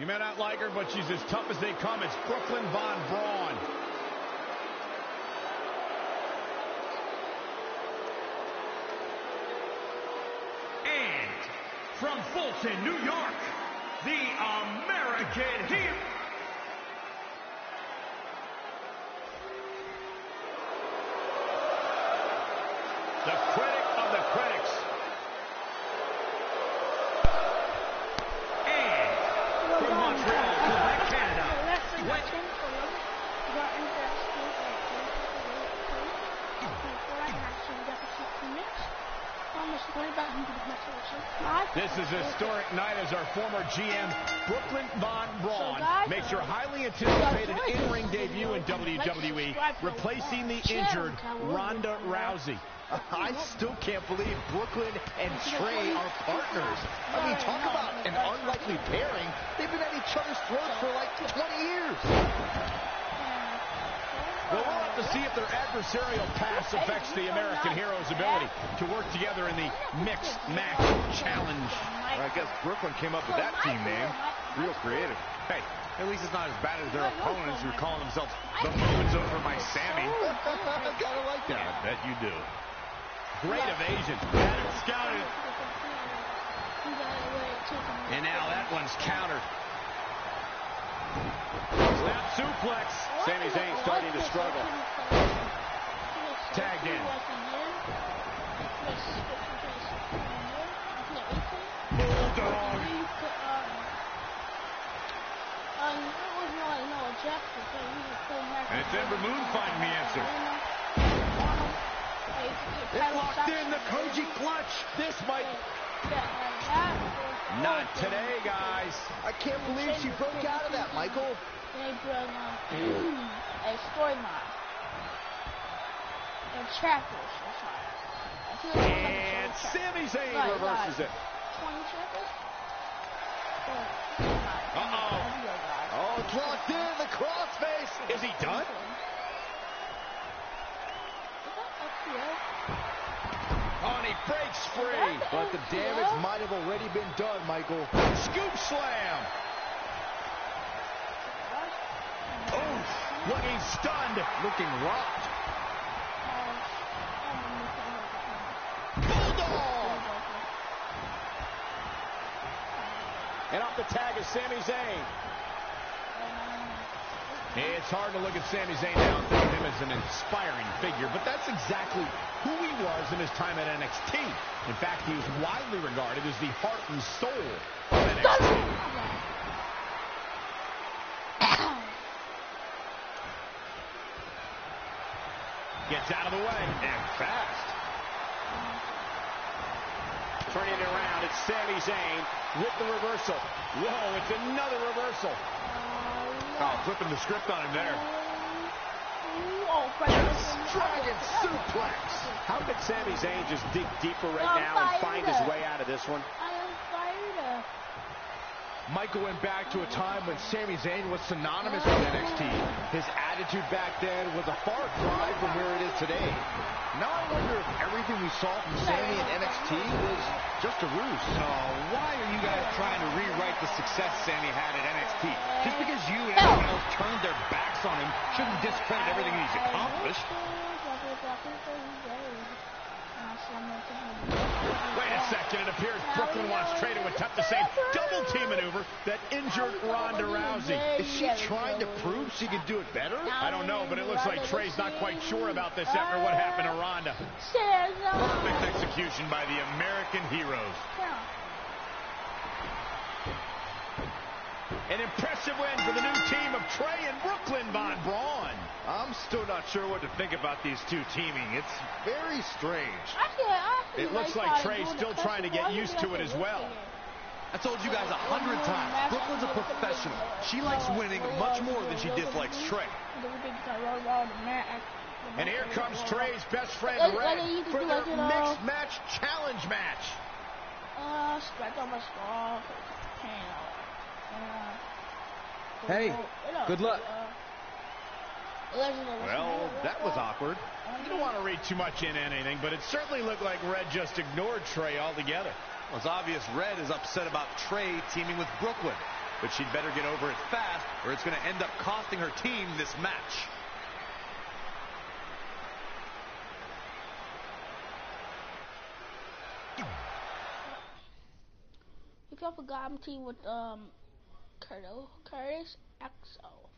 You may not like her, but she's as tough as they come. It's Brooklyn Von Braun. And from Fulton, New York, the American Hero. The critic of the critics. And from Montreal, Quebec, Canada. This is a historic night as our former GM, Brooklyn Von Braun, makes her highly anticipated in-ring debut in WWE, replacing the injured Ronda Rousey. I still can't believe Brooklyn and Trey are partners. I mean, talk about an unlikely pairing. They've been at each other's throats for like 20 years. Well, we'll have to see if their adversarial past affects the American Hero's ability to work together in the Mixed Match Challenge. I guess Brooklyn came up with that team name. Real creative. Hey, at least it's not as bad as their opponents who are calling themselves the Move's Over My Sammy. Gotta like that. I bet you do. Great evasion. Had it scouted. And now that one's countered. Snap suplex. Sami Zayn starting to struggle. Tagged in. Bulldog. And it's Ember Moon finding the answer. It's locked in, the Koji clutch. This might... Not today, guys. I can't believe she broke out of that, Michael. And Sami Zayn reverses it. Uh-oh. Oh, it's locked in, the crossface. Is he done? Oh, and he breaks free. But the damage might have already been done, Michael. Scoop slam. Oh, looking stunned. Looking rocked. Bulldog. And off the tag is Sami Zayn. It's hard to look at Sami Zayn now and think of him as an inspiring figure, but that's exactly who he was in his time at NXT. In fact, he was widely regarded as the heart and soul of NXT. Gets out of the way, and fast. Turning it around, it's Sami Zayn with the reversal. Whoa, it's another reversal. Oh, flipping the script on him there. Dragon suplex. How could Sami Zayn just dig deeper right now and find his way out of this one? Michael went back to a time when Sami Zayn was synonymous with NXT. His attitude back then was a far cry from where it is today. Now I wonder if everything we saw from Sami in NXT was just a ruse. So why are you guys trying to rewrite the success Sami had at NXT? Just because you and everyone else turned their backs on him shouldn't discredit everything he's accomplished. Wait a second, it appears Brooklyn wants Trey to attempt the same double team maneuver that injured Ronda Rousey. Is she trying to prove she can do it better? I don't know, but it looks like Trey's not quite sure about this after what happened to Ronda. Perfect execution by the American Heroes. An impressive win for the new team of Trey and Brooklyn Von Braun. I'm still not sure what to think about these two teaming. It's very strange. It looks like Trey's still trying to get used to it as well. I told you guys 100 times, Brooklyn's a professional. She likes winning much more than she dislikes Trey. And here comes Trey's best friend, Red, for their Mixed Match Challenge match. Hey, good luck. Well, that was awkward. You don't want to read too much into anything, but it certainly looked like Red just ignored Trey altogether. Well, it's obvious Red is upset about Trey teaming with Brooklyn. but she'd better get over it fast or it's going to end up costing her team this match. If y'all forgot, I'm teaming with Curtis Axel.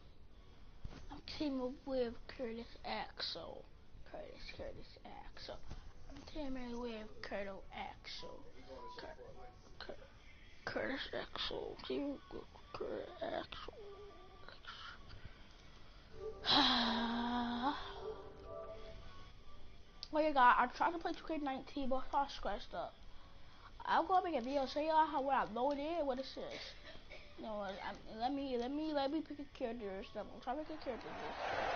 I'm teaming with Curtis Axel. Curtis Axel. I'm teaming with Curtis Axel. Curtis Axel. Teaming with Curtis Axel. Oh yeah, guys, I tried to play 2K19, but I scratched up. I'm gonna make a video show y'all how when I load it, what it says. You know, let me pick a character or something. Try to pick a character.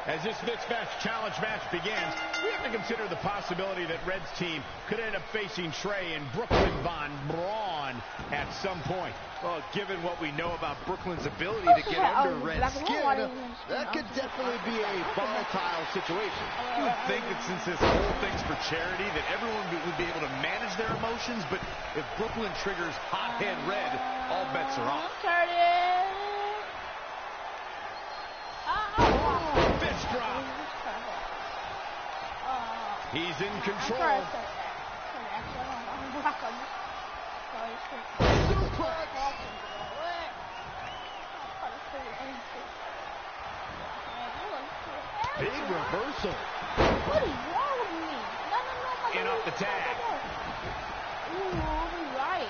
As this mismatch challenge match begins, we have to consider the possibility that Red's team could end up facing Trey and Brooklyn Von Braun at some point. Well, given what we know about Brooklyn's ability to get under Red's skin, that could definitely be a volatile situation. You would think that since this whole thing's for charity, that everyone would be able to manage their emotions, but if Brooklyn triggers hothead Red, all bets are off. Fist drop. He's in control. Big reversal. What is wrong with me? No. In off the tag. Ooh, right.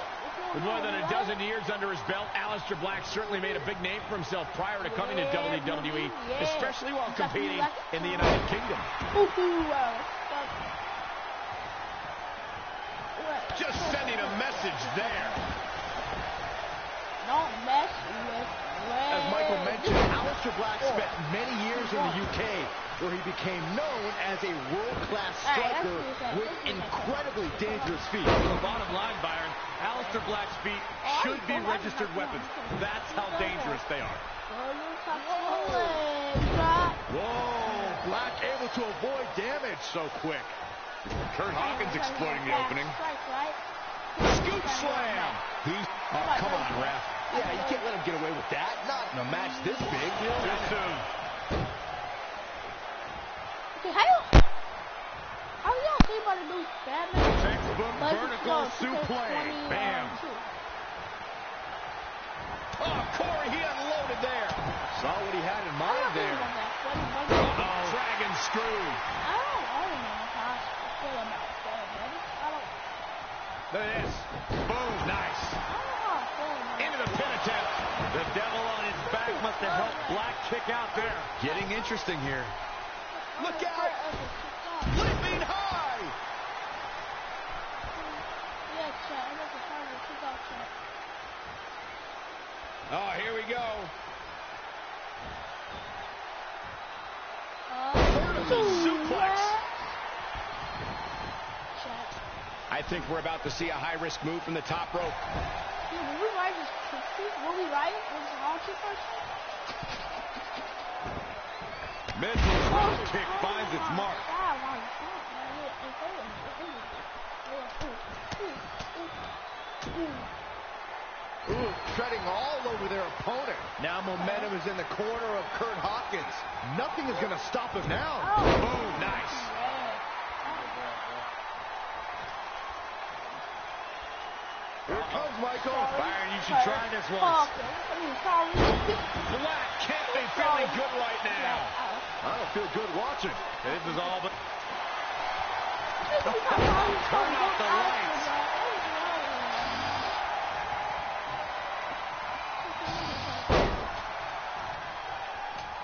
With more than a dozen years under his belt, Aleister Black certainly made a big name for himself prior to coming to WWE, especially while competing in the United Kingdom. Just sending a message there. Don't mess with Red. As Michael mentioned, Aleister Black spent many years in the UK, where he became known as a world-class striker with incredibly dangerous feet. The bottom line, Byron, Aleister Black's feet should be registered weapons. That's how dangerous they are. Whoa, Black able to avoid damage so quick. Kurt Hawkins exploiting the opening. Scoop slam. Oh, come on, ref. Yeah, you can't let him get away with that. Not in a match this big. Too soon. Okay, how y'all think about the new Batman? Textbook vertical suplex. Bam. Oh, Corey, he unloaded there. Saw what he had in mind there. Uh-oh. Dragon screw. I don't know how I feel about Batman. Look at this. Boom. Nice. Into the pin attempt. The devil on his back must have helped Black kick out there. Getting interesting here. Look out. Leaping high. Oh, here we go. Suplex. I think we're about to see a high-risk move from the top rope. Will we ride this quickly? Will we ride it? Will we launch it first? Mid-rope kick finds its mark. Ooh, treading all over their opponent. Now momentum is in the corner of Kurt Hawkins. Nothing is going to stop him now. Boom, nice. Here it comes, Michael. Byron, you should try this once. Black can't be feeling good right now. I don't feel good watching. This is all but... Turn off the lights.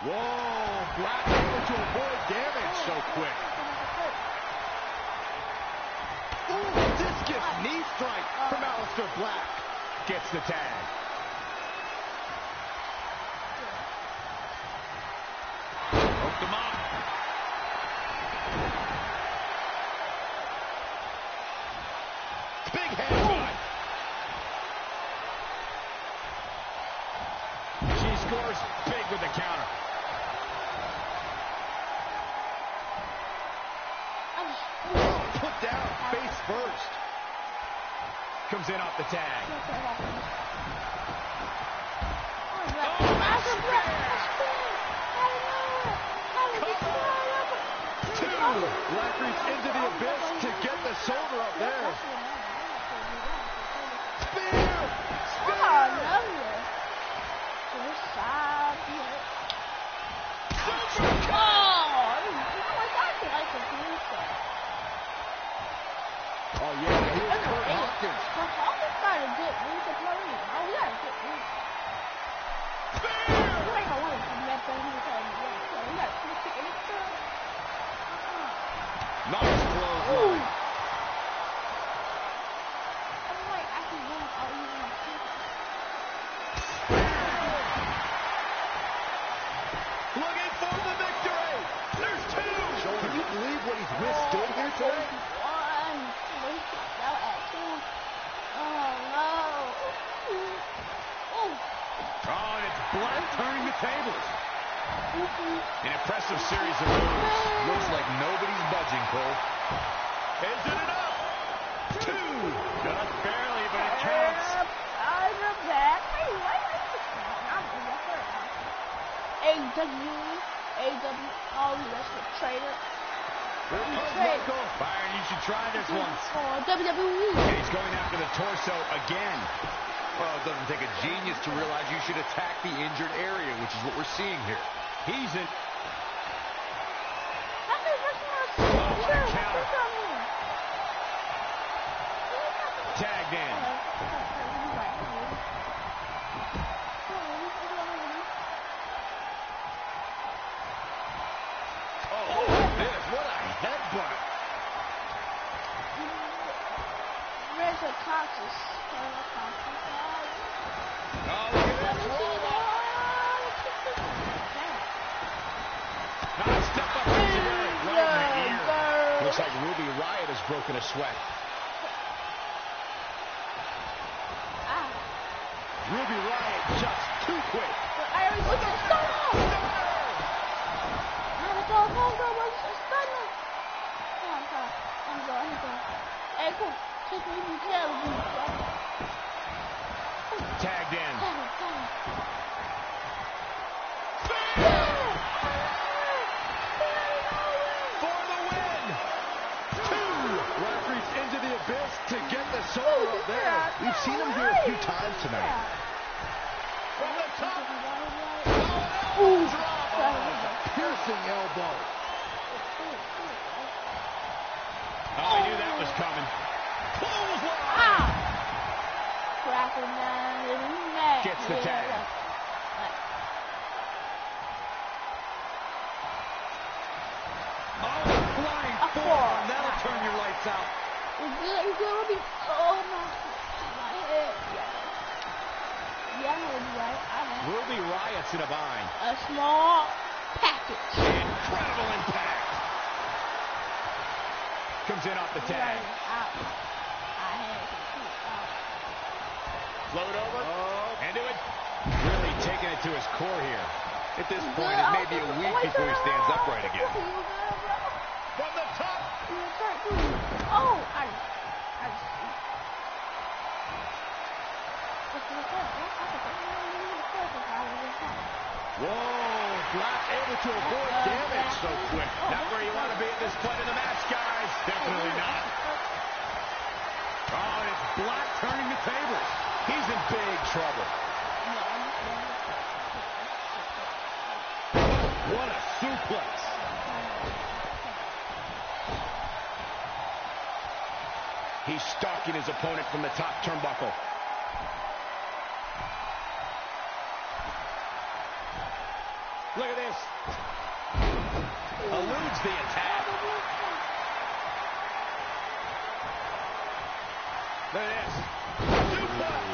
Whoa, Black able to avoid damage so quick. Ooh, discus knee strike from Aleister Black. Gets the tag. Hooked him up. Big headbutt. She scores big with the counter. Put down face first. Comes in off the tag. Black reach into the abyss to get the shoulder up there. Spear! Oh, yeah, here's Kurt Hawkins. Hawkins got a good move to play. Oh, he got a good move. You ain't gonna want to come back there and tell me, yeah, we got a super kick in this girl. Nice clothesline. I'm like, actually going out using my feet. Looking for the victory. There's two. Can you believe what he's withstood here today? Now at 2. Oh, no. Oh, and it's Black turning the tables. An impressive series of moves. Looks like nobody's budging, Cole. Is it enough? 2. Just barely, but it counts. I'm back. Hey, wait. I'm in the hurt. AW, all the rest of the trader. Michael. Byron, you should try this once. Oh, WWE. And he's going after the torso again. Well, it doesn't take a genius to realize you should attack the injured area, which is what we're seeing here. He's in. Oh, what a counter. Tagged in. Oh, look at this. What a headbutt. Where's the conscious? Oh, look at this. Roll up. Nice step up. Right in the ear. Looks like Ruby Riott has broken a sweat. Ruby Riott just too quick. I already looked at the stunner. I'm going. Hey, cool. Take me to jail. Tagged in. For the win. 2. Black reach into the abyss to get the shoulder up there. We've seen him here a few times tonight. From the top. Ooh. Piercing elbow. Oh, I knew that was coming. Clothesline. Gets the tag. Oh, flying forearm. That'll turn your lights out. It's gonna be. Oh my head. Yeah, I'm gonna be right. I know. Ruby Riott's in a bind. A small package. Incredible impact. Comes in off the tag. Float over. And do it. Really taking it to his core here. At this point, it may be a week before he stands upright again. From the top. Oh, Whoa, Black able to avoid damage so quick. Not where you want to be at this point in the match, guys. Definitely not. Oh, and it's Black turning the tables. He's in big trouble. What a suplex. He's stalking his opponent from the top turnbuckle. Look at this. Eludes the attack. Look at this. Suplex.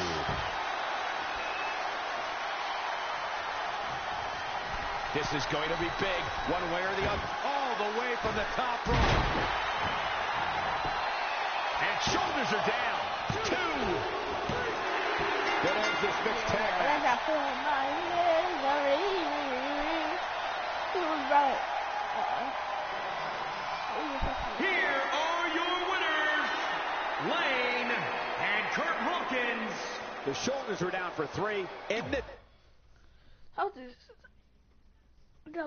This is going to be big, one way or the other. All the way from the top rope. And shoulders are down. 2. That ends this mixed tag match. Here are your winners, Lane and Kurt Hawkins. The shoulders were down for 3. And That was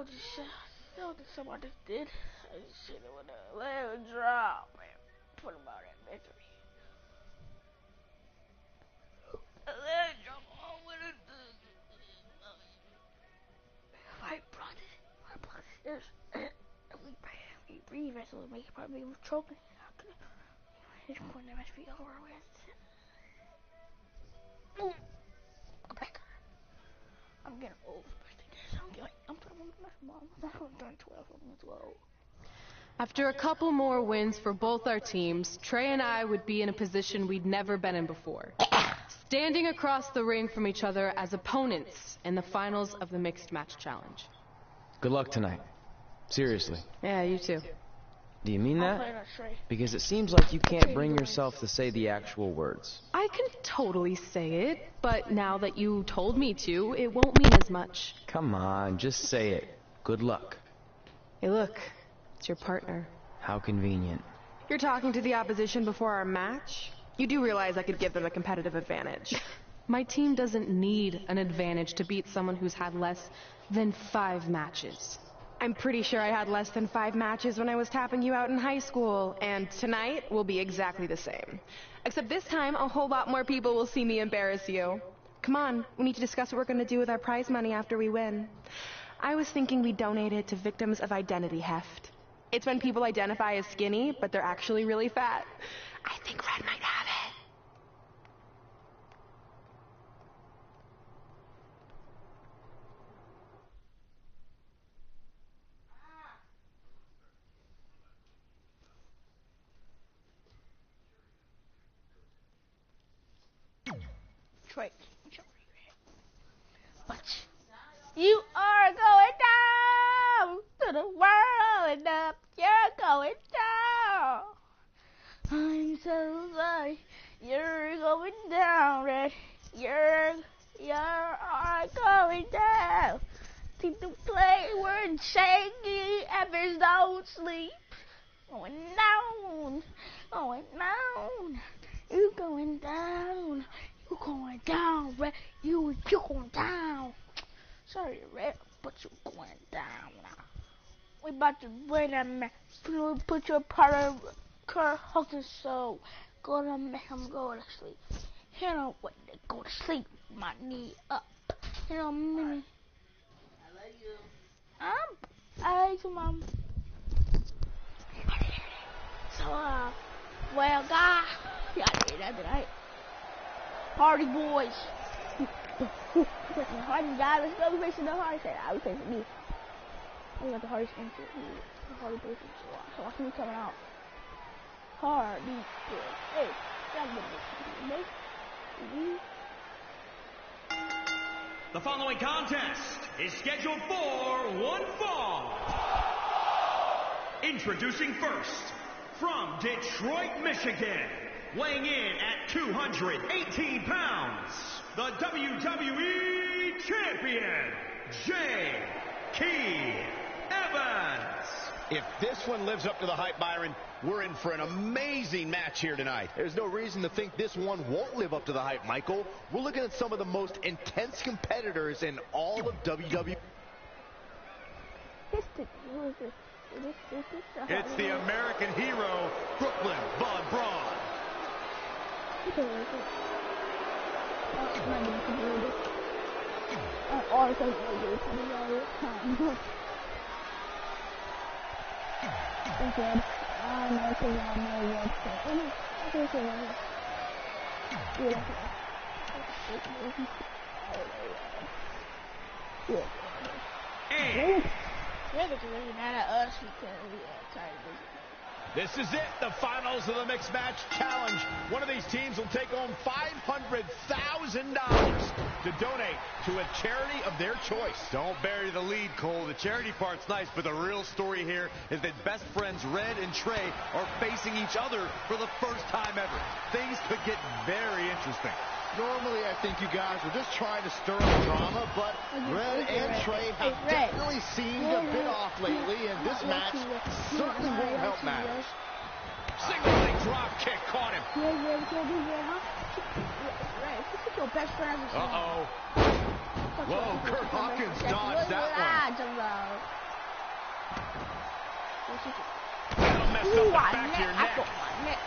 just something I just did. I just hit it with a little drop and put him out at victory. A little drop all with it. Fight blocked it. We breathe, so it'll make it probably choking. His corner must be over with. I'm getting old for birthday. I'm 12. After a couple more wins for both our teams, Trey and I would be in a position we'd never been in before. Standing across the ring from each other as opponents in the finals of the Mixed Match Challenge. Good luck tonight. Seriously. Yeah, you too. Do you mean that? Because it seems like you can't bring yourself to say the actual words. I can totally say it, but now that you told me to, it won't mean as much. Come on, just say it. Good luck. Hey, look. It's your partner. How convenient. You're talking to the opposition before our match? You do realize I could give them a competitive advantage. My team doesn't need an advantage to beat someone who's had less than 5 matches. I'm pretty sure I had less than 5 matches when I was tapping you out in high school, and tonight will be exactly the same. Except this time, a whole lot more people will see me embarrass you. Come on, we need to discuss what we're going to do with our prize money after we win. I was thinking we donate it to victims of identity heft. It's when people identify as skinny, but they're actually really fat. I think Red might have it. Trey, watch. You are going down to the world and up. You're going down. I'm so sorry. You're going down, Red. You're going down. Keep the play, we're shaky, Evers don't sleep. Going down, going down. You going down. You going down, Red. You going down. Sorry, Red, but you going down now. We about to win that match. Put your partner, Kurt Hudson, so go to make him go to sleep. You know what? They go to sleep. My knee up. You know me. I love you. I like you, Mom. So, well, guys, yeah, I did that tonight. Party boys. Hardy guy, let's go. We facing the hardest. I was facing me. We got the hardest entry. The Hardy boys. So watch me coming out. Hardy boys. Hey, that's the The following contest is scheduled for one fall. Introducing first, from Detroit, Michigan, weighing in at 218 pounds, the WWE Champion, J.K. Evans. If this one lives up to the hype, Byron, we're in for an amazing match here tonight. There's no reason to think this one won't live up to the hype, Michael. We're looking at some of the most intense competitors in all of WWE. It's the American hero, Brooklyn Von Braun. This is it, the finals of the Mixed Match Challenge. One of these teams will take home $500,000 to donate to a charity of their choice. Don't bury the lead, Cole. The charity part's nice, but the real story here is that best friends Red and Trey are facing each other for the first time ever. Things could get very interesting. Normally, I think you guys were just trying to stir up drama, but Red and Trey have definitely seemed a bit off lately, and this match certainly won't help matters. Single leg drop kick caught him. Your best friend. Uh-oh. Whoa, Kurt Hawkins dodged that one. That'll mess up the back of your neck.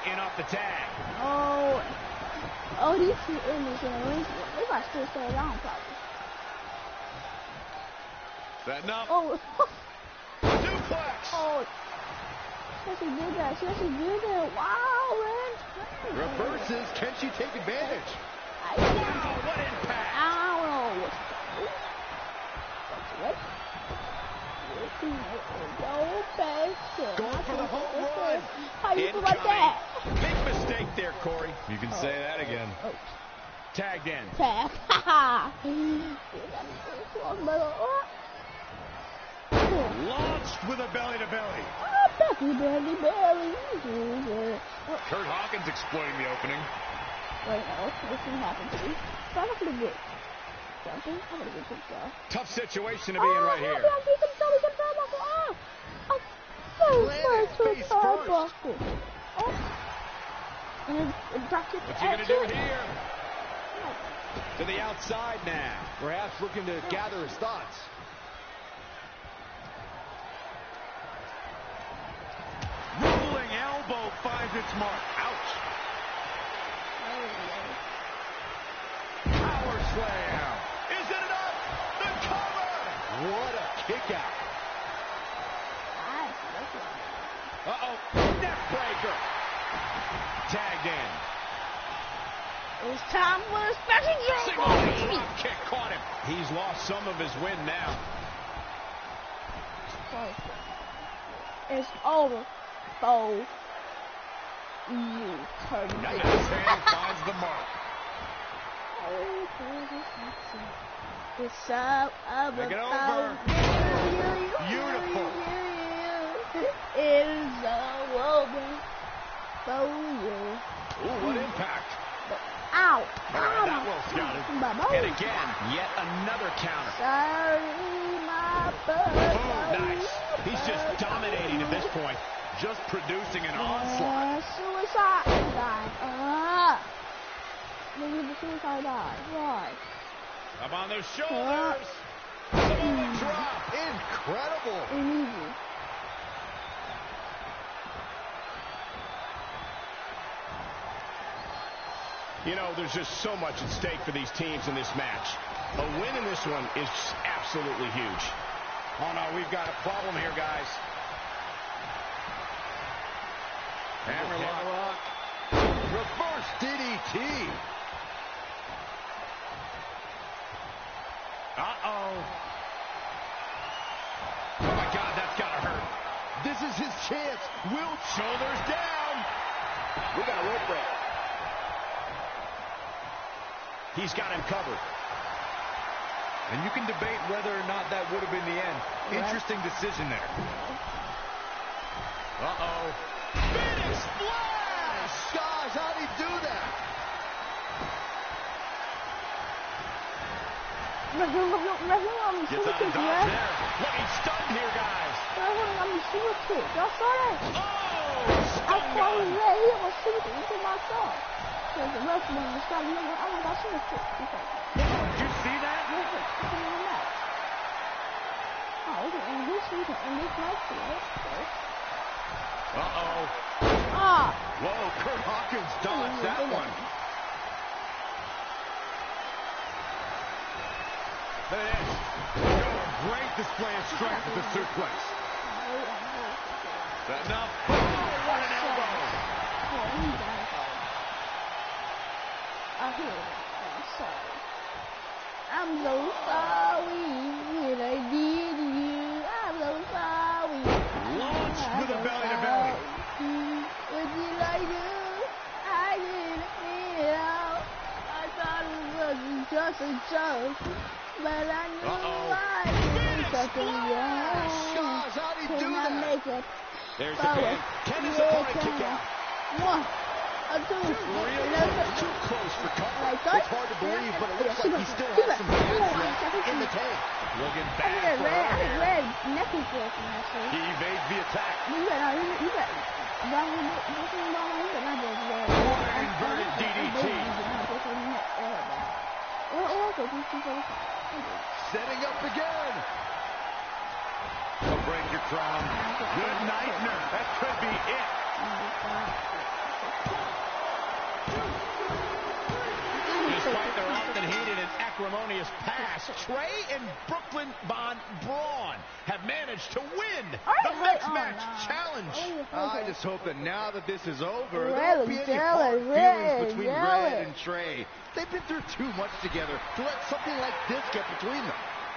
In off the tag. Oh, these two enemies in the ring, they got still stay around probably. Setting up. Oh. Duplex. Oh. She did that. She did that. Wow, man. Reverses. Can she take advantage? Wow, what impact. I don't know. What? Going for the home run. How you feel about that? Big mistake there, Corey. You can say that again. Tagged in. Tag. Launched with a belly-to-belly. Belly. Kurt Hawkins exploiting the opening. Wait, no, this didn't happen to me. So I'm gonna get something. I'm gonna get some stuff. Tough situation to be in right here. What's he gonna do here? To the outside now. Perhaps looking to gather his thoughts. Rolling elbow finds its mark. Ouch. Power slam. Is it enough? The cover. What a kick out. Uh-oh. Neck breaker. Tagged in. It's time for a special Single drop kick caught him. He's lost some of his wind now. It's over for you, Kurt. Nice hand finds the mark. It's all over. Take it over. Beautiful. It is all over for you. Ooh, what impact. Ow. That well scouted. And again, yet another counter. Sorry, my butt. Boom, nice. He's just dominating at this point. Just producing an onslaught. Suicide dive. Maybe the suicide dive. Right. Up on those shoulders. Samoa drop. Incredible. Easy. You know, there's just so much at stake for these teams in this match. A win in this one is absolutely huge. Oh, no, we've got a problem here, guys. Hammerlock. Reverse DDT. Uh-oh. Oh, my God, that's got to hurt. This is his chance. Shoulders down. We got a rope break. He's got him covered. And you can debate whether or not that would have been the end. Interesting decision there. Uh-oh. Phoenix Splash! Gosh, how'd he do that? Gets out of dodge there. Looking stunned here, guys. Y'all saw that? Oh! I probably let him a super into myself. Because the rest of them was starting to look, oh my gosh, she was sick. Did you see that? Oh, we can end this match today. Uh-oh. Whoa, Kurt Hawkins dodged that one. There it is. Great display of strength with the suplex. Setting up. What an elbow. I'm so sorry when I did you. I'm so sorry. Launched with a belly-to-belly. What did I do? I didn't feel. I thought it was just a joke, but I knew I did something wrong. Gosh, how'd he do Can I that? make it? There's the pin. Can his opponent kick out? One, two, Too close for cover. It's hard to believe, but it looks like he still has some gas left in the tank. Looking I bad think for I her. read necklace for from that shit. He evades the attack. You got not just Inverted DDT. Setting up again. Don't break your crown. Good night, nurse. That could be it. Despite their often heated and acrimonious past, Trey and Brooklyn Von Braun have managed to win the Mixed Match Challenge. I just hope that now that this is over, there won't be any hard feelings between Red and Trey. They've been through too much together to let something like this get between them.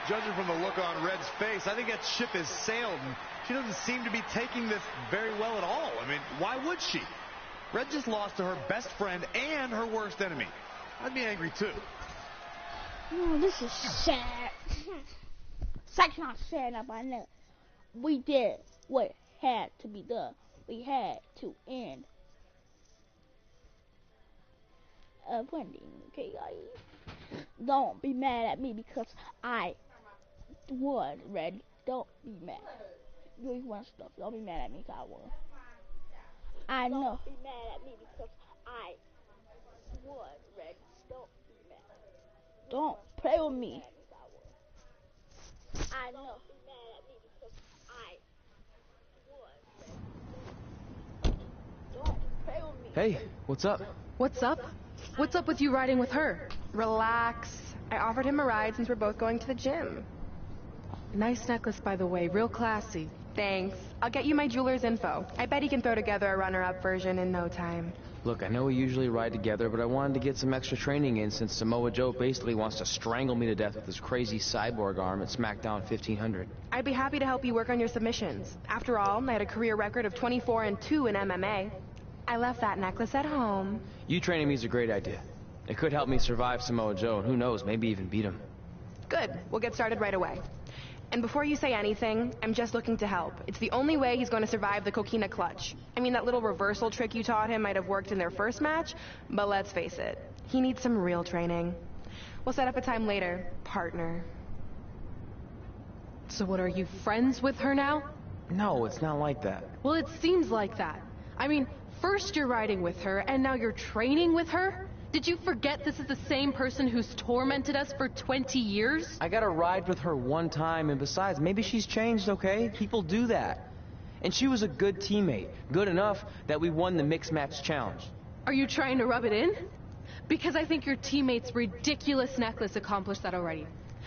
Judging from the look on Red's face, I think that ship has sailed, and she doesn't seem to be taking this very well at all. I mean, why would she? Red just lost to her best friend and her worst enemy. I'd be angry, too. Oh, this is sad. It's not sad enough, I know. We did what had to be done. We had to end winning, okay, guys? Don't be mad at me because I won, Red. Don't be mad. You won stuff. Don't be mad at me because I won. I know. Don't be mad at me because I won, Red. Don't be mad. Don't play with me. I know. Don't be mad at me because I won, Red. Don't play with me. Hey, what's up? What's up? What's up with you riding with her? Relax. I offered him a ride since we're both going to the gym. Nice necklace, by the way. Real classy. Thanks. I'll get you my jeweler's info. I bet he can throw together a runner-up version in no time. Look, I know we usually ride together, but I wanted to get some extra training in since Samoa Joe basically wants to strangle me to death with his crazy cyborg arm at SmackDown 1500. I'd be happy to help you work on your submissions. After all, I had a career record of 24-2 in MMA. I left that necklace at home. You training me is a great idea. It could help me survive Samoa Joe, and who knows, maybe even beat him. Good. We'll get started right away. And before you say anything, I'm just looking to help. It's the only way he's going to survive the coquina clutch. I mean, that little reversal trick you taught him might have worked in their first match, but let's face it, he needs some real training. We'll set up a time later, partner. So what, are you friends with her now? No, it's not like that. Well, it seems like that. I mean, first you're riding with her, and now you're training with her? Did you forget this is the same person who's tormented us for 20 years? I got to ride with her one time, and besides, maybe she's changed, okay? People do that. And she was a good teammate. Good enough that we won the Mixed Match Challenge. Are you trying to rub it in? Because I think your teammate's ridiculous necklace accomplished that already.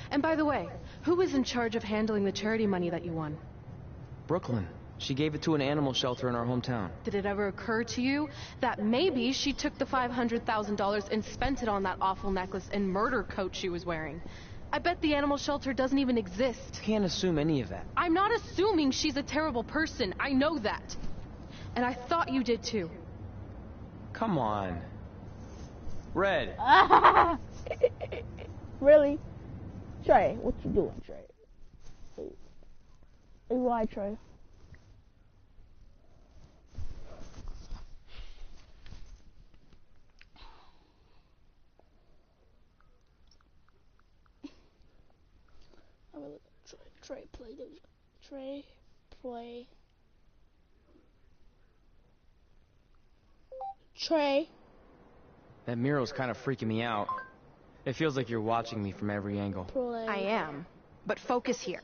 And by the way, who was in charge of handling the charity money that you won? Brooklyn. She gave it to an animal shelter in our hometown. Did it ever occur to you that maybe she took the $500,000 and spent it on that awful necklace and murder coat she was wearing? I bet the animal shelter doesn't even exist. Can't assume any of that. I'm not assuming she's a terrible person. I know that. And I thought you did too. Come on. Red. Really? Trey, what you doing, Trey? Hey, why, Trey? Trey, play. Trey, play. Trey. That mural's kind of freaking me out. It feels like you're watching me from every angle. Play. I am. But focus here.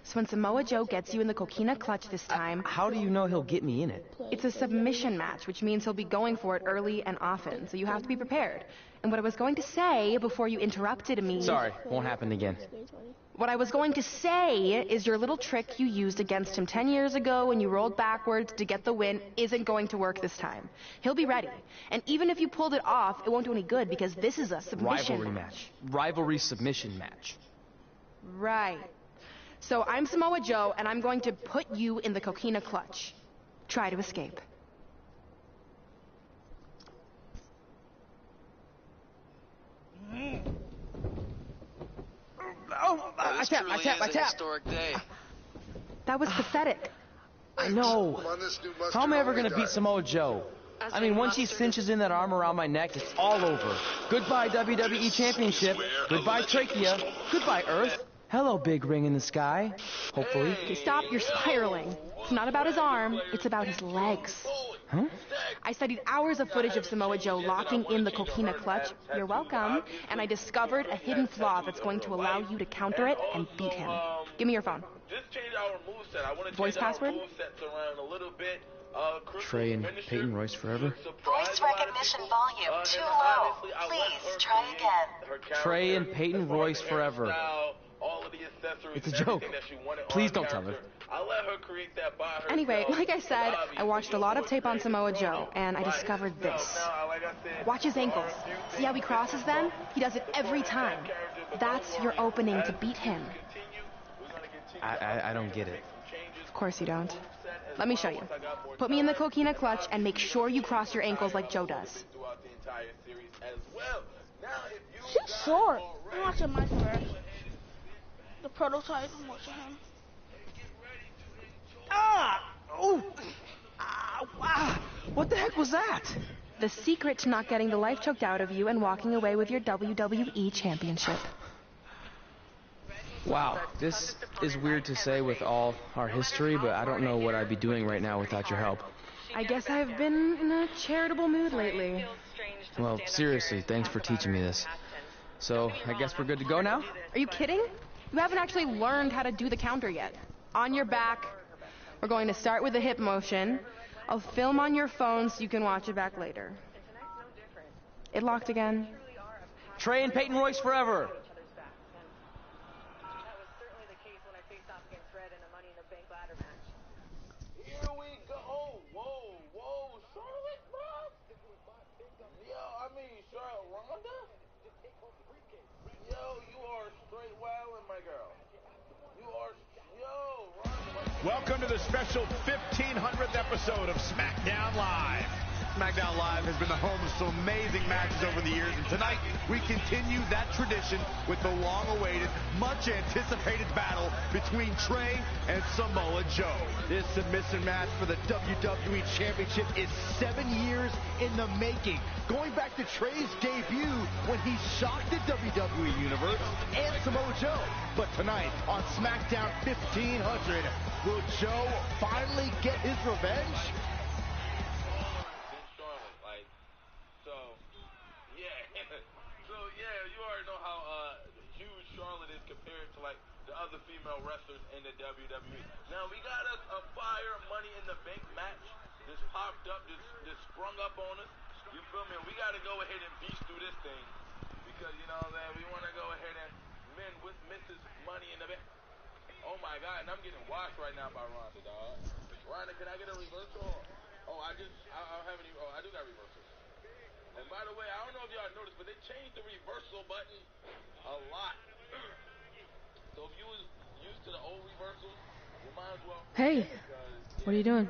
So when Samoa Joe gets you in the coquina clutch this time... How do you know he'll get me in it? It's a submission match, which means he'll be going for it early and often, so you have to be prepared. And what I was going to say before you interrupted me... Sorry, won't happen again. What I was going to say is your little trick you used against him 10 years ago when you rolled backwards to get the win isn't going to work this time. He'll be ready. And even if you pulled it off, it won't do any good because this is a submission Rivalry match. Rivalry submission match. Right. So I'm Samoa Joe, and I'm going to put you in the coquina clutch. Try to escape. I tap. Historic day. That was pathetic. I know. How am I ever going to beat Samoa Joe? I mean, once he cinches in that arm around my neck, it's all over. Goodbye, WWE Championship. Goodbye, Trachea. Goodbye, Earth. Hello, big ring in the sky. Hopefully. Okay, stop, you're spiraling. It's not about his arm, it's about his legs. Huh? I studied hours of footage of Samoa Joe locking in the coquina clutch. You're welcome. And I discovered a hidden flaw that's going to allow you to counter it and beat him. Give me your phone. Just change our moveset. I want to Voice change our password? movesets around a little bit. Trey and Peyton Royce forever? Voice recognition volume too low. Please try again. Trey and Peyton Royce forever. It's a joke. Please don't tell her. I'll let her create that by herself. Anyway, like I said, I watched a lot of tape on Samoa Joe, and I discovered this. Watch his ankles. See how he crosses them? He does it every time. That's your opening to beat him. I don't get it. Of course you don't. Let me show you. Put me in the coquina clutch and make sure you cross your ankles like Joe does. She's short. I'm watching Mike first. The prototype. I'm watching him. Oh! Wow! What the heck was that? The secret to not getting the life choked out of you and walking away with your WWE Championship. Wow, this is weird to say with all our history, but I don't know what I'd be doing right now without your help. I guess I've been in a charitable mood lately. Well, seriously, thanks for teaching me this. So, I guess we're good to go now? Are you kidding? You haven't actually learned how to do the counter yet. On your back. We're going to start with the hip motion. I'll film on your phone so you can watch it back later. It locked again. Trey and Peyton Royce forever. Here we go. Whoa, Charlotte, bro. Yo, I mean, Charlotte, Ronda? Yo, you are straight wildin', my girl. You are, Ronda. Welcome to the special 1500th episode of SmackDown Live. SmackDown Live has been the home of some amazing matches over the years, and tonight we continue that tradition with the long-awaited, much-anticipated battle between Trey and Samoa Joe. This submission match for the WWE Championship is 7 years in the making, going back to Trey's debut when he shocked the WWE Universe and Samoa Joe. But tonight on SmackDown 1500, will Joe finally get his revenge? Other female wrestlers in the WWE. Now we got us a fire Money in the Bank match. This popped up, this sprung up on us. You feel me? We got to go ahead and beast through this thing because you know that we want to go ahead and win with Mrs. Money in the Bank. Oh my God! And I'm getting washed right now by Ronda, dog. Ronda, can I get a reversal? Oh, I don't have any. Oh, I do got reversals. And by the way, I don't know if y'all noticed, but they changed the reversal button a lot. So if you was used to the old reversals, you might as well... Hey, what are you doing?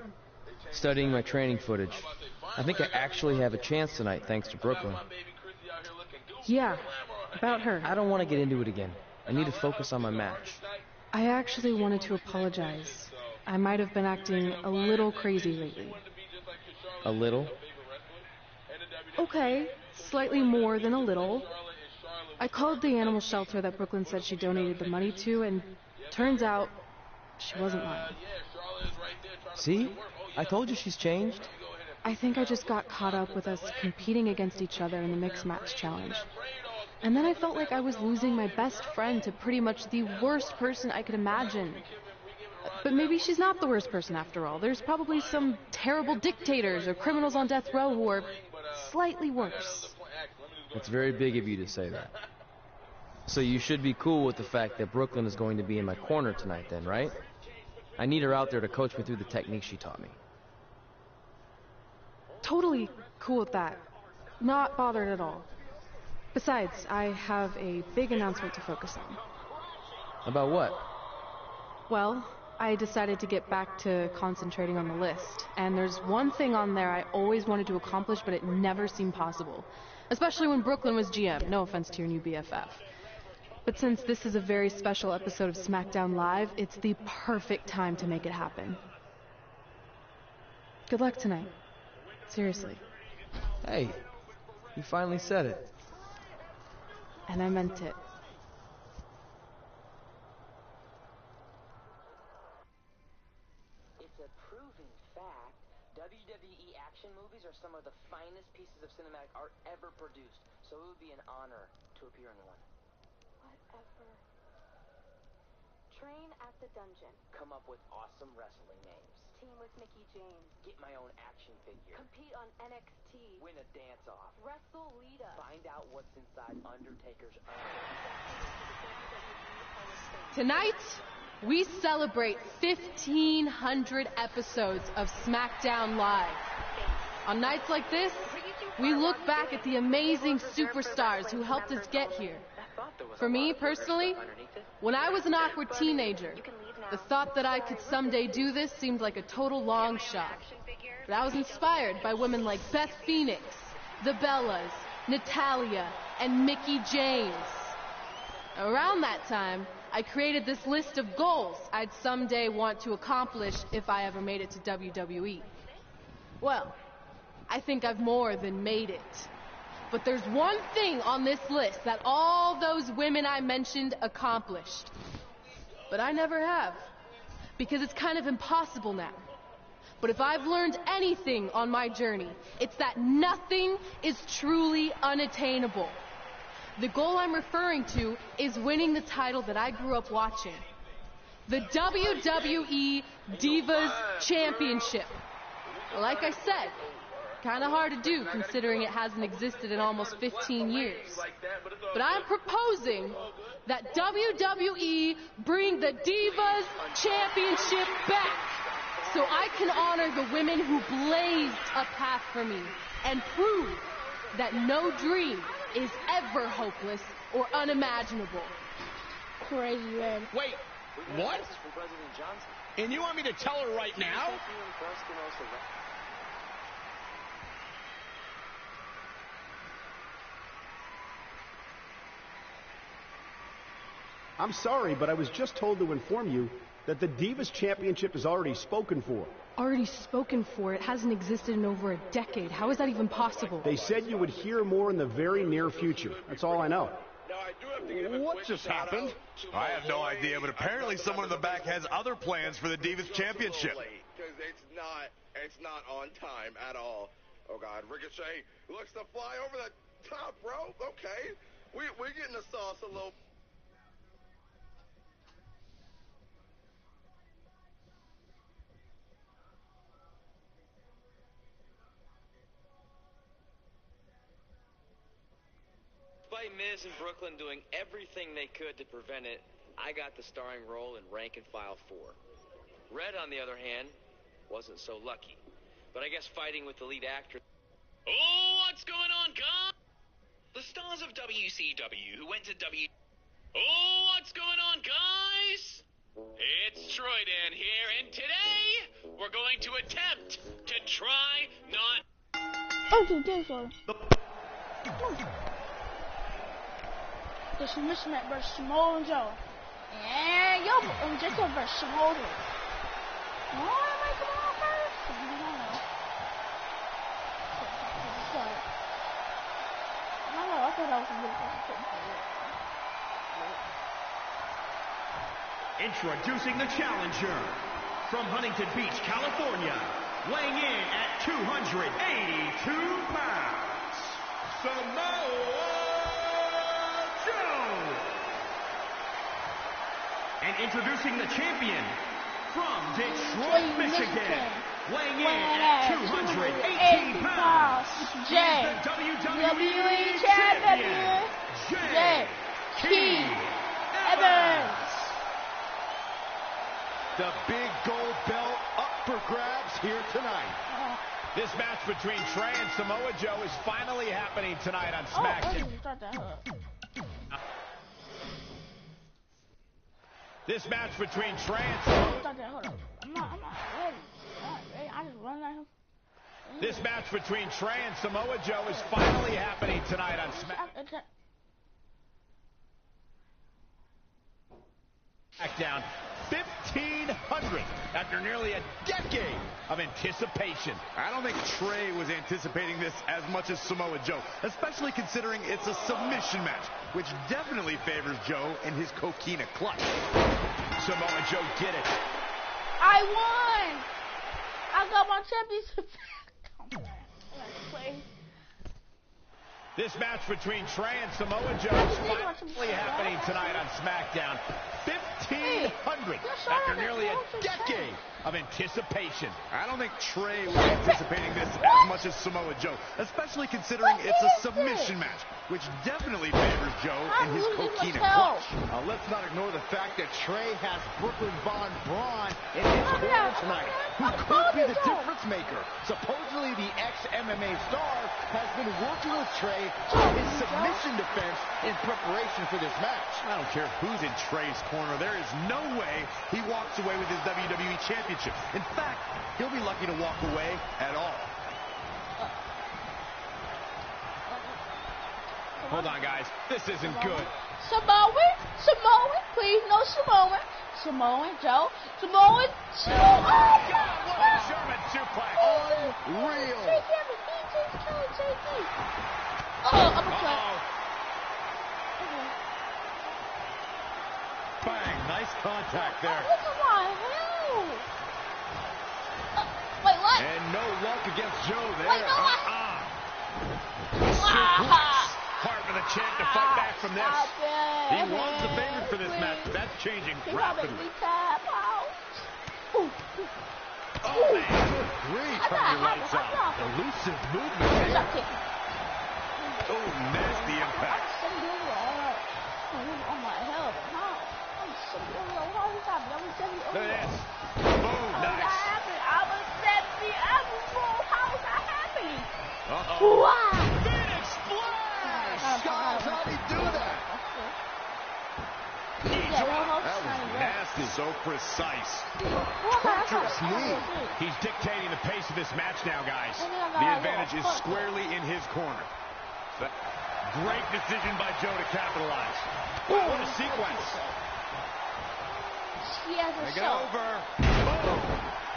Studying my training footage. I think I actually have a chance tonight thanks to Brooklyn. Yeah, about her. I don't want to get into it again. I need to focus on my match. I actually wanted to apologize. I might have been acting a little crazy lately. A little? Okay, slightly more than a little. I called the animal shelter that Brooklyn said she donated the money to, and turns out she wasn't lying. See? I told you she's changed. I think I just got caught up with us competing against each other in the mixed match challenge. And then I felt like I was losing my best friend to pretty much the worst person I could imagine. But maybe she's not the worst person after all. There's probably some terrible dictators or criminals on death row who are slightly worse. It's very big of you to say that. So you should be cool with the fact that Brooklyn is going to be in my corner tonight then, right? I need her out there to coach me through the technique she taught me. Totally cool with that. Not bothered at all. Besides, I have a big announcement to focus on. About what? Well, I decided to get back to concentrating on the list. And there's one thing on there I always wanted to accomplish, but it never seemed possible. Especially when Brooklyn was GM. No offense to your new BFF. But since this is a very special episode of SmackDown Live, it's the perfect time to make it happen. Good luck tonight. Seriously. Hey, you finally said it. And I meant it. It's a proven fact. WWE finest pieces of cinematic art ever produced, so it would be an honor to appear in one. Whatever. Train at the dungeon. Come up with awesome wrestling names. Team with Mickey James. Get my own action figure. Compete on NXT. Win a dance-off. Wrestle Lita. Find out what's inside Undertaker's urn. Tonight, we celebrate 1,500 episodes of SmackDown Live. On nights like this, we look back at the amazing superstars who helped us get here. For me, personally, when I was an awkward teenager, the thought that I could someday do this seemed like a total long shot. But I was inspired by women like Beth Phoenix, the Bellas, Natalia, and Mickey James. Around that time, I created this list of goals I'd someday want to accomplish if I ever made it to WWE. Well, I think I've more than made it. But there's one thing on this list that all those women I mentioned accomplished. But I never have, because it's kind of impossible now. But if I've learned anything on my journey, it's that nothing is truly unattainable. The goal I'm referring to is winning the title that I grew up watching. The WWE Divas Championship. Like I said, kind of hard to do considering it hasn't existed in almost 15 years. But I'm proposing that WWE bring the Divas Championship back so I can honor the women who blazed a path for me and prove that no dream is ever hopeless or unimaginable. Crazy, man. Wait, what? And you want me to tell her right now? I'm sorry, but I was just told to inform you that the Divas Championship is already spoken for. Already spoken for? It hasn't existed in over a decade. How is that even possible? They said you would hear more in the very near future. That's all I know. What just happened? I have no idea, but apparently someone in the back has other plans for the Divas Championship. Because it's not on time at all. Oh, God. Ricochet looks to fly over the top rope. Okay. We're getting the sauce a little. Despite Miz and Brooklyn doing everything they could to prevent it, I got the starring role in Rank and File 4. Red, on the other hand, wasn't so lucky. But I guess fighting with the lead actor... Oh, what's going on, guys? The stars of WCW who went to Oh, what's going on, guys? It's Troy Dan here, and today we're going to attempt to try not... Oh, you did so. The submission match versus Samoa Joe. And yo, Jacob versus Samoa. Oh, am I coming out first? I thought that was a good one. Introducing the challenger from Huntington Beach, California, weighing in at 282 pounds, Samoa Joe. And introducing the champion from Detroit, Michigan, weighing in at 218 pounds, the WWE champion, J.K. Evans. The big gold belt up for grabs here tonight. This match between Trey and Samoa Joe is finally happening tonight on SmackDown. This match between Trey and Samoa... I'm not ready. I just run at him. This match between Trey and Samoa Joe is finally happening tonight on SmackDown. 1,500 after nearly a decade of anticipation. I don't think Trey was anticipating this as much as Samoa Joe, especially considering it's a submission match, which definitely favors Joe and his coquina clutch. Samoa Joe did it. I won! I got my championship. This match between Trey and Samoa Joe is finally happening tonight on SmackDown. 1,500 after nearly a decade of anticipation. I don't think Trey was anticipating this as much as Samoa Joe, especially considering it's a submission match, which definitely favors Joe in his coquina clutch. Let's not ignore the fact that Trey has Brooklyn Von Braun in his corner tonight, who could be the difference maker. Supposedly, the ex-MMA star has been working with Trey on his submission defense in preparation for this match. I don't care who's in Trey's corner. There is no way he walks away with his WWE Championship. In fact, he'll be lucky to walk away at all. Hold on, guys. This isn't good. Samoan, please, no Samoan. Samoan, Joe. Samoan. Oh, God, what a German suplex. Unreal. Bang, nice contact there. Look at my hell. Wait, what? And no luck against Joe there. Wait, no, Hard for the champ to fight back from this. He was the favorite for this match. That's changing rapidly. Oh, man. Good grief. Turn your lights out. Elusive movement there. Oh, nasty impact. Oh, my hell. Look at this. Boom, nice. I was 70. How is that happening? Uh-oh. Wow. Phoenix Splash. Guys, how'd he do that? That was nasty. So precise. Treacherous knee. He's dictating the pace of this match now, guys. The advantage is squarely in his corner. Great decision by Joe to capitalize. What a sequence. She has a Take it show. over. Boom.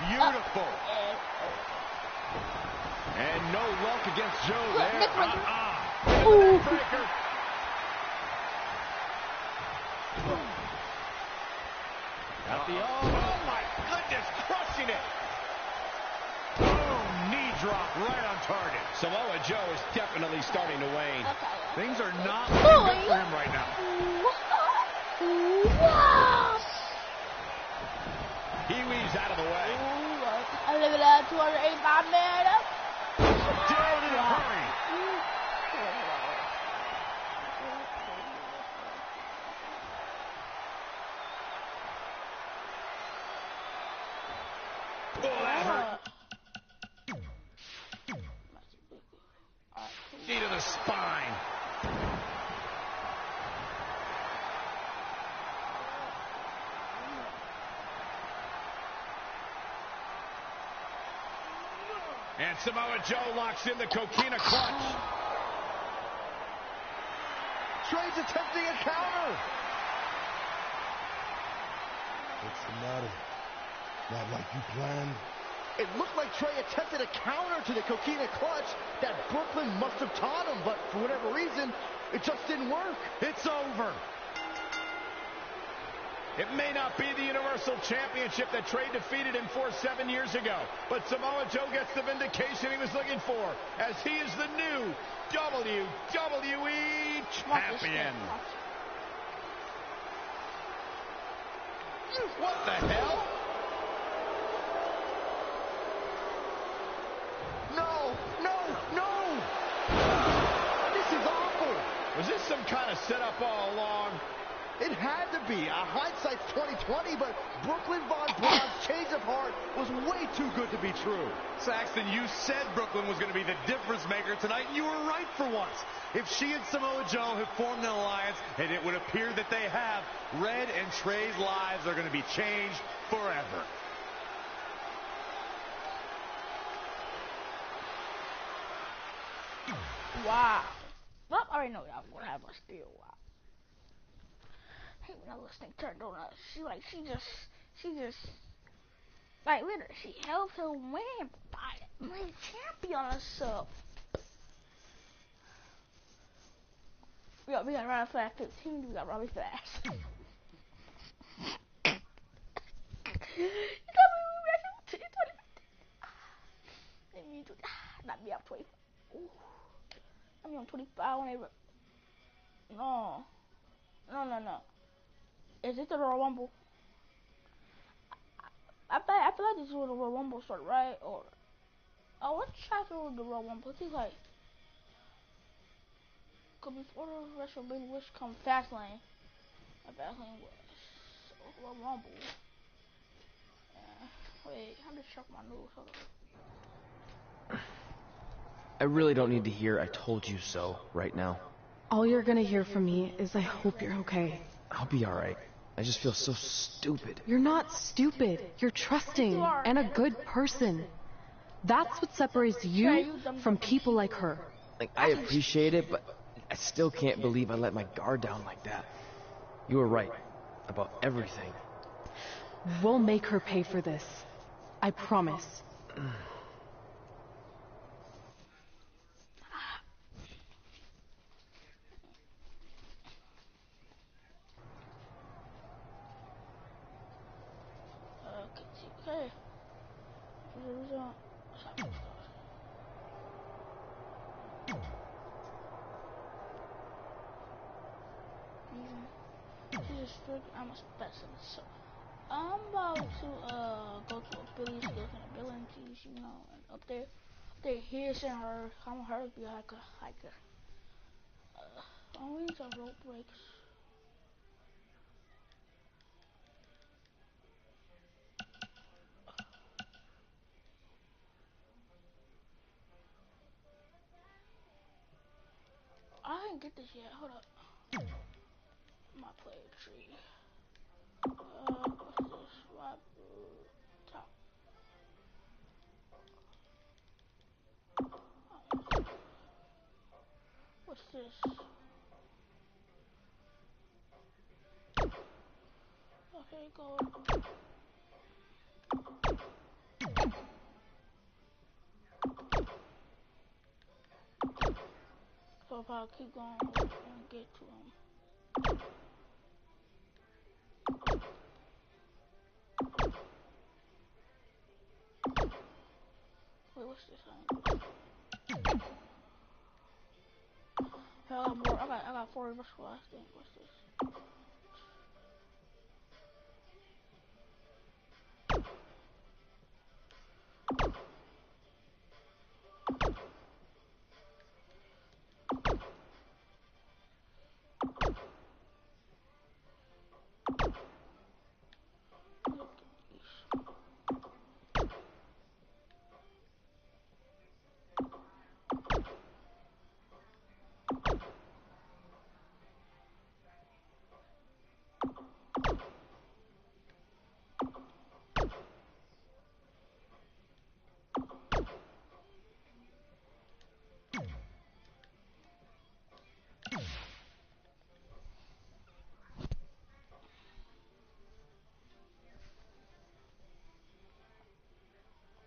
Beautiful. And no luck against Joe Look, there. Nick Ooh. Breaker. Got the oh my goodness, crushing it. Boom. Knee drop right on target. Samoa Joe is definitely starting to wane. Things are not looking good for him right now. Wow. Pee-wee's out of the way. I live it at 285 man up. Down in a hurry. Oh, that hurt. Knee to the spine. And Samoa Joe locks in the coquina clutch. Trey's attempting a counter. What's the matter? Not like you planned? It looked like Trey attempted a counter to the coquina clutch that Brooklyn must have taught him, but for whatever reason, it just didn't work. It's over. It may not be the Universal Championship that Trey defeated him for 7 years ago, but Samoa Joe gets the vindication he was looking for, as he is the new WWE Champion. What the hell? No! This is awful. Was this some kind of setup all along? It had to be. Hindsight's 20/20, but Brooklyn Von Braun's change of heart was way too good to be true. Saxton, you said Brooklyn was going to be the difference maker tonight, and you were right for once. If she and Samoa Joe have formed an alliance, and it would appear that they have, Red and Trey's lives are going to be changed forever. Wow. Well, I already know y'all gonna have a steal. Wow. Hey, when this thing turned on us, she just, like, literally, she helped her win by my champion herself. We got run fast 15, we got Robbie fast. Not me up 25. Ooh. I'm on 25 when they... No. No. Is it the Royal Rumble? I feel like this is where the Royal Rumble started, right? Or... Oh, what's chapter with the Royal Rumble? It's like... Could before the rest of Baby Wish come Fastlane. And Fastlane was Royal Rumble. Wait, I'm just checking my news. Hold on. I really don't need to hear "I told you so" right now. All you're gonna hear from me is I hope you're okay. I'll be alright. I just feel so stupid. You're not stupid. You're trusting and a good person. That's what separates you from people like her. Like, I appreciate it, but I still can't believe I let my guard down like that. You were right about everything. We'll make her pay for this. I promise. Okay. I'm a specialist. So I'm about to go to a Billy's Skills and Abilities, you know, and up there they here's and her. I want her to be like a always a rope breaks. I didn't get this yet. Hold up. My player tree. What's this? Right top. What's this? Okay, go. So if I keep going and get to him. Wait, what's this? Hell, more. I got 4 reverse last thing. What's this?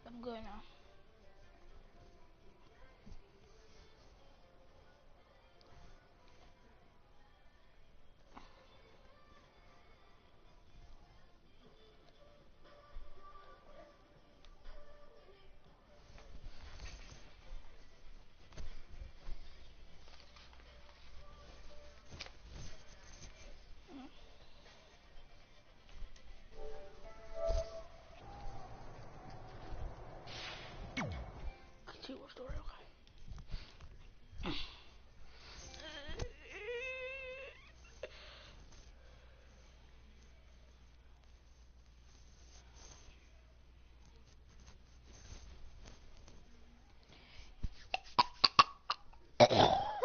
I'm good now. Continue story, okay.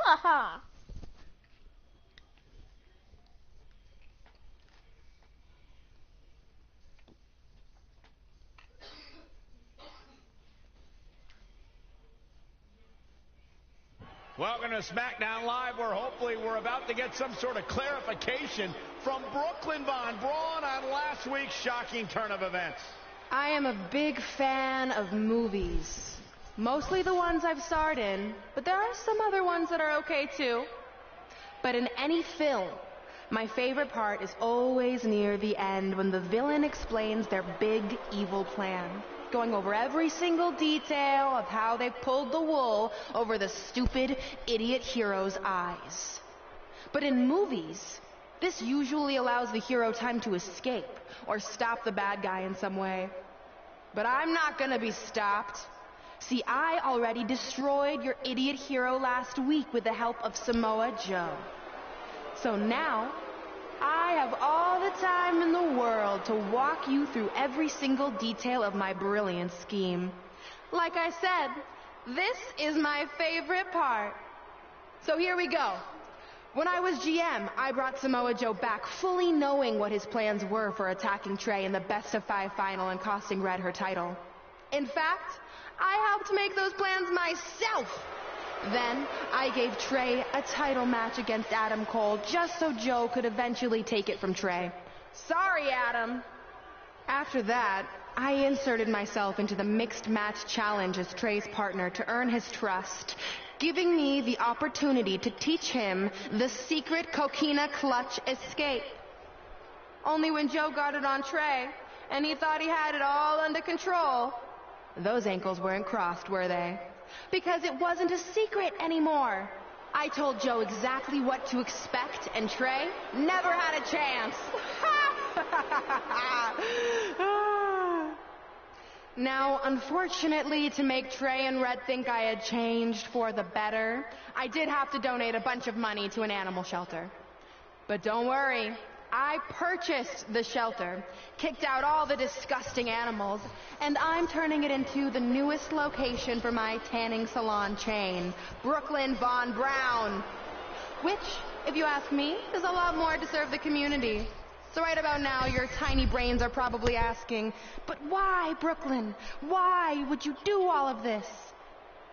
Haha. Welcome to SmackDown Live, where hopefully we're about to get some sort of clarification from Brooklyn Von Braun on last week's shocking turn of events. I am a big fan of movies. Mostly the ones I've starred in, but there are some other ones that are okay too. But in any film, my favorite part is always near the end when the villain explains their big evil plan. going over every single detail of how they pulled the wool over the stupid, idiot hero's eyes. But in movies, this usually allows the hero time to escape or stop the bad guy in some way. But I'm not gonna be stopped. See, I already destroyed your idiot hero last week with the help of Samoa Joe. So now, I have all the time in the world to walk you through every single detail of my brilliant scheme. Like I said, this is my favorite part. So here we go. When I was GM, I brought Samoa Joe back fully knowing what his plans were for attacking Trey in the best-of-5 final and costing Red her title. In fact, I helped make those plans myself. Then, I gave Trey a title match against Adam Cole just so Joe could eventually take it from Trey. Sorry, Adam. After that, I inserted myself into the mixed match challenge as Trey's partner to earn his trust, giving me the opportunity to teach him the secret coquina clutch escape. Only when Joe got it on Trey, and he thought he had it all under control, those ankles weren't crossed, were they? Because it wasn't a secret anymore. I told Joe exactly what to expect, and Trey never had a chance. Now, unfortunately, to make Trey and Red think I had changed for the better, I did have to donate a bunch of money to an animal shelter. But don't worry, I purchased the shelter, kicked out all the disgusting animals, and I'm turning it into the newest location for my tanning salon chain, Brooklyn Von Brown. Which, if you ask me, is a lot more to serve the community. So right about now, your tiny brains are probably asking, but why, Brooklyn? Why would you do all of this?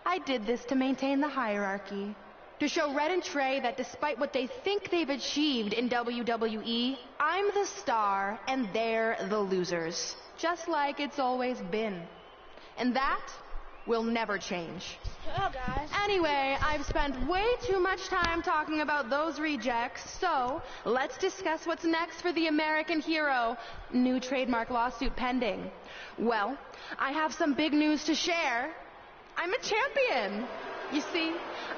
I did this to maintain the hierarchy. To show Red and Trey that despite what they think they've achieved in WWE, I'm the star and they're the losers. Just like it's always been. And that will never change. Hello, guys. Anyway, I've spent way too much time talking about those rejects, so let's discuss what's next for the American hero. New trademark lawsuit pending. Well, I have some big news to share. I'm a champion. You see,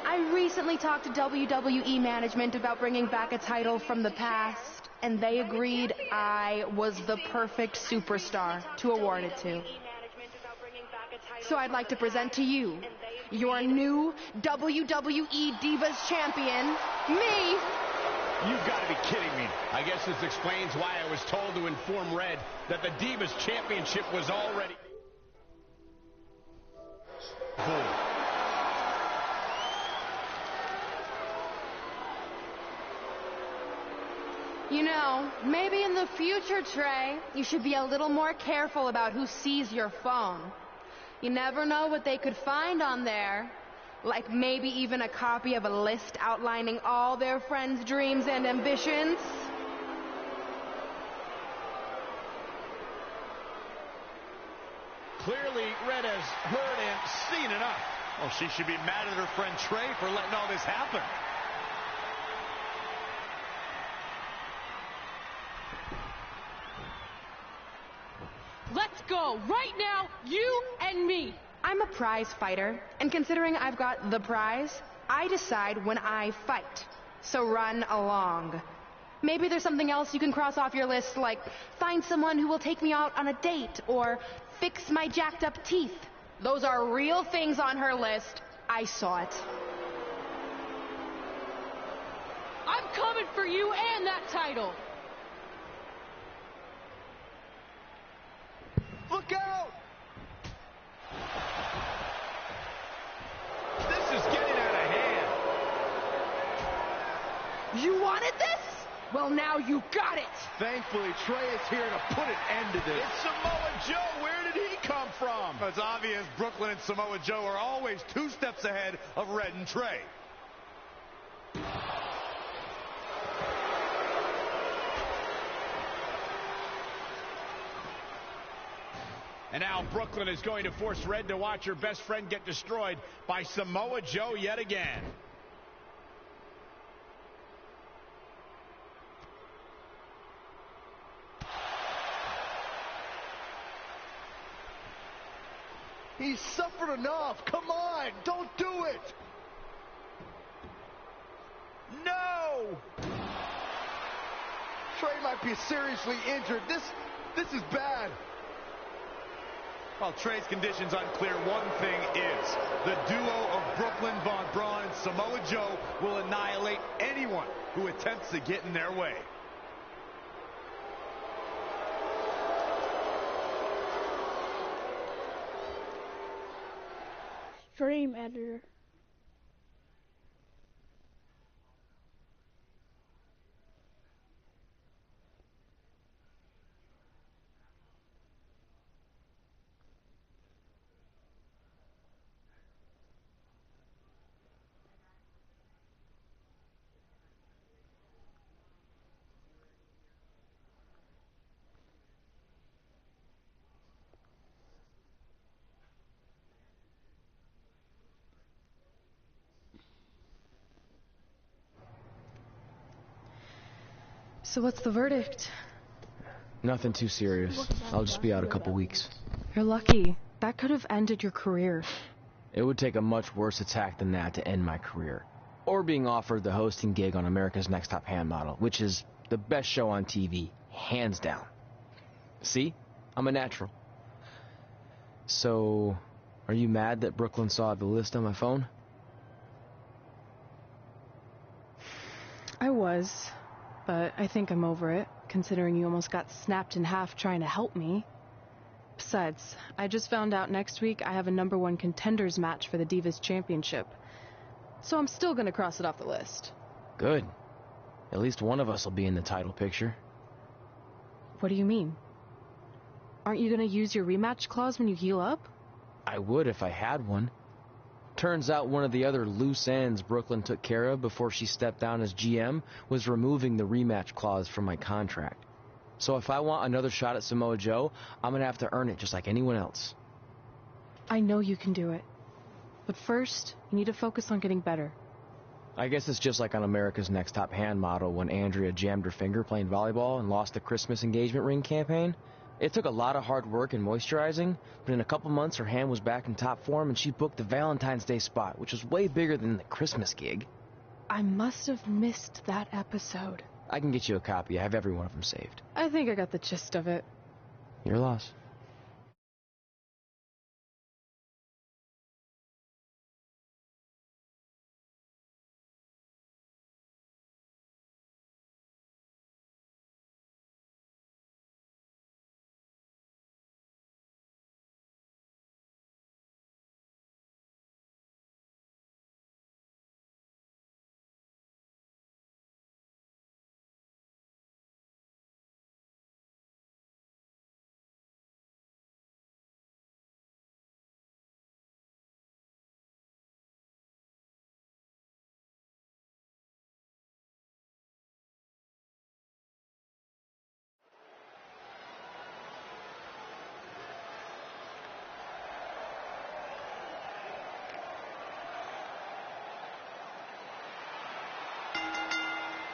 I recently talked to WWE management about bringing back a title from the past, and they agreed I was the perfect superstar to award it to. So I'd like to present to you your new WWE Divas champion, me. You've got to be kidding me. I guess this explains why I was told to inform Red that the Divas Championship was already full. You know, maybe in the future, Trey, you should be a little more careful about who sees your phone. You never know what they could find on there. Like maybe even a copy of a list outlining all their friends' dreams and ambitions. Clearly, Red has heard and seen enough. Well, she should be mad at her friend Trey for letting all this happen. Let's go, right now, you and me. I'm a prize fighter, and considering I've got the prize, I decide when I fight. So run along. Maybe there's something else you can cross off your list, like find someone who will take me out on a date, or fix my jacked up teeth. Those are real things on her list. I saw it. I'm coming for you and that title. Look out! This is getting out of hand. You wanted this? Well, now you got it. Thankfully, Trey is here to put an end to this. It's Samoa Joe. Where did he come from? It's obvious Brooklyn and Samoa Joe are always 2 steps ahead of Red and Trey. And now Brooklyn is going to force Red to watch her best friend get destroyed by Samoa Joe yet again. He's suffered enough. Come on, don't do it. No! Trey might be seriously injured. This is bad. While Trey's condition's unclear, one thing is the duo of Brooklyn Von Braun and Samoa Joe will annihilate anyone who attempts to get in their way. Stream editor. So what's the verdict? Nothing too serious. I'll just be out a couple weeks. You're lucky. That could have ended your career. It would take a much worse attack than that to end my career. Or being offered the hosting gig on America's Next Top Hand Model, which is the best show on TV, hands down. See? I'm a natural. So, are you mad that Brooklyn saw the list on my phone? I was, but I think I'm over it, considering you almost got snapped in half trying to help me. Besides, I just found out next week I have a #1 contenders match for the Divas Championship. So I'm still gonna cross it off the list. Good. At least one of us will be in the title picture. What do you mean? Aren't you gonna use your rematch clause when you heal up? I would if I had one. Turns out one of the other loose ends Brooklyn took care of before she stepped down as GM was removing the rematch clause from my contract. So if I want another shot at Samoa Joe, I'm going to have to earn it just like anyone else. I know you can do it. But first, you need to focus on getting better. I guess it's just like on America's Next Top Hand Model when Andrea jammed her finger playing volleyball and lost the Christmas engagement ring campaign. It took a lot of hard work and moisturizing, but in a couple months her hand was back in top form and she booked the Valentine's Day spot, which was way bigger than the Christmas gig. I must have missed that episode. I can get you a copy. I have every one of them saved. I think I got the gist of it. Your loss.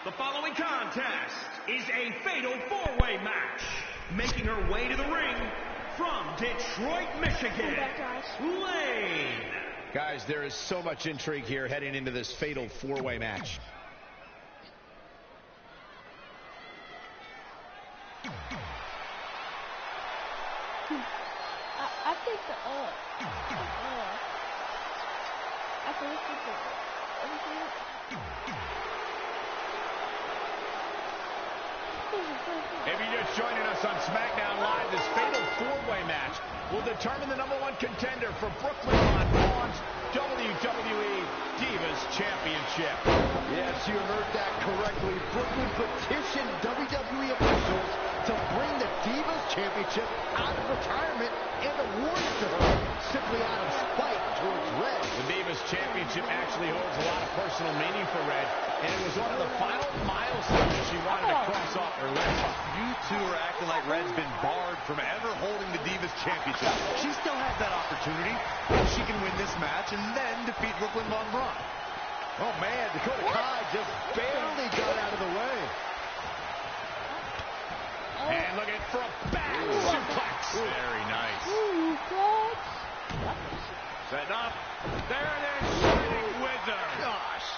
The following contest is a fatal four-way match. Making her way to the ring from Detroit, Michigan, Lane. Guys, there is so much intrigue here heading into this fatal four-way match. I think If you're just joining us on SmackDown Live, this fatal four-way match will determine the #1 contender for Brooklyn Von Braun's WWE Divas Championship. Yes, you heard that correctly. Brooklyn petitioned WWE officials to bring the Divas Championship out of retirement and award it to her simply out of spite towards Red. The Divas Championship actually holds a lot of personal meaning for Red, and it was one of the final milestones she wanted to cross off her list. You two are acting like Red's been barred from ever holding the Divas Championship. She still has that opportunity if she can win this match and then defeat Brooklyn Von Braun. Oh, man, Dakota Kai just barely got out of the way. And looking for a back suplex. Very nice. Ooh, enough. There it is, Shining Wizard. Gosh.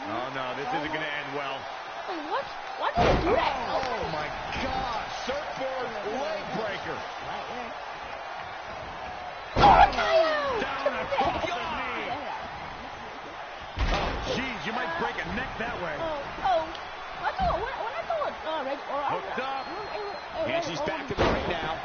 Oh, no, this isn't going to end well. Wait, what? Why did he do that? Oh, my gosh. Surfboard leg breaker. Down across the knee. Oh, jeez, you might break a neck that way. Hooked up. And she's back in the ring now.